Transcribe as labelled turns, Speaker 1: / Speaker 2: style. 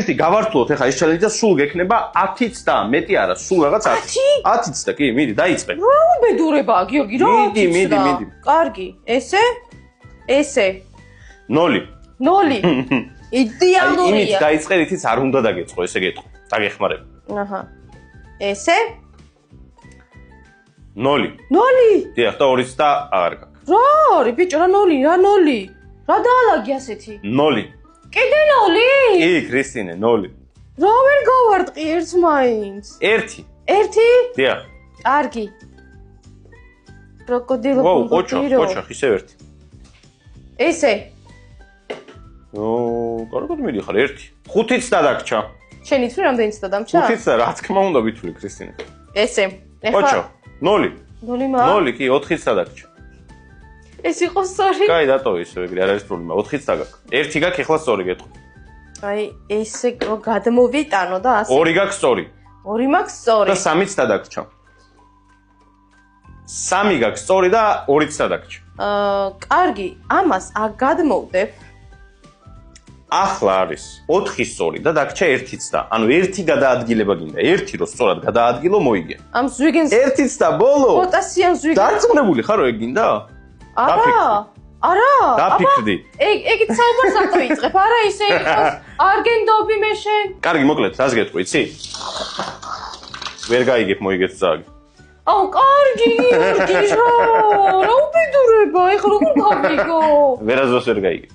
Speaker 1: ისე გავართულოთ ეხლა ეს ჩელენჯი და სულ გექნება 10-იც და მეტი არა, სულ რაღაც 10. 10-იც და კი, მიდი, დაიწყე.
Speaker 2: რა უბედურებაა, გიორგი, რა?
Speaker 1: მიდი.
Speaker 2: კარგი, ესე.
Speaker 1: 0.
Speaker 2: 0. იდეალურია.
Speaker 1: იმით დაიწყე, რითიც არ უნდა დაგეწყო, ესე გეტყვი. დაგეხმარებ.
Speaker 2: აჰა. ესე
Speaker 1: 0.
Speaker 2: 0.
Speaker 1: დიახ, და 2-იც და აღარ გაქვს.
Speaker 2: რა არის, ბიჭო, რა 0, რა 0? რა დაალაგი ასეთი?
Speaker 1: 0.
Speaker 2: კიდე 0?
Speaker 1: კი, ქრისტინე, 0.
Speaker 2: რა ვერ გავარტყი ერთს მაინც?
Speaker 1: 1.
Speaker 2: 1?
Speaker 1: დიახ.
Speaker 2: კარგი. კროკოდილო.
Speaker 1: ყოჩა, ისევ 1.
Speaker 2: ესე.
Speaker 1: კარგად მიდიხარ 1. 5-იც დაგჭა.
Speaker 2: შენ იცი რამდენიც დადამჭა?
Speaker 1: 5-იც და რა თქმა უნდა ვითვლი ქრისტინე.
Speaker 2: ესე.
Speaker 1: ყოჩა, 0.
Speaker 2: 0 მა?
Speaker 1: 0 კი 4-იც დაგჭა.
Speaker 2: ეს იყო სწორი.
Speaker 1: კაი, დატოვე ისე ეგრე, არ არის პრობლემა. 4-იც დაგაკ. 1 გაქვს, ეხლა სწორი გეტყვი.
Speaker 2: აი, ესე გადმოვიტანო და ასე.
Speaker 1: 2 გაქვს სწორი.
Speaker 2: 2 მაქვს სწორი.
Speaker 1: და 3-იც დაგჭა. 3 გაქვს სწორი და 2-იც დაგჭა.
Speaker 2: კარგი, ამას გადმოვდებ.
Speaker 1: ახლა არის 4 სწორი და დაგჭა 1-იც და. ანუ 1 გადაადგილება გინდა. 1 რო სწორად გადაადგილო, მოიგე.
Speaker 2: ამ ზვიგენს
Speaker 1: 1-იც და ბოლო.
Speaker 2: პოტასიან ზვიგენს.
Speaker 1: დარწმუნებული ხარო ეგ გინდა?
Speaker 2: არა.
Speaker 1: დაფიქრდი.
Speaker 2: ეგეთ საუბარს არ დაიწყებ. არა, ისე იყოს. არ გენდობი მე შენ.
Speaker 1: კარგი, მოკლედ, რას გეტყვი, იცი? ვერ გაიგებ, მოიგეთ ზაგი.
Speaker 2: აუ, კარგი, გიჟო. რა უბედურება, ეხლა როგორ გავიგო?
Speaker 1: ვერაზოს ვერ გაიგებ.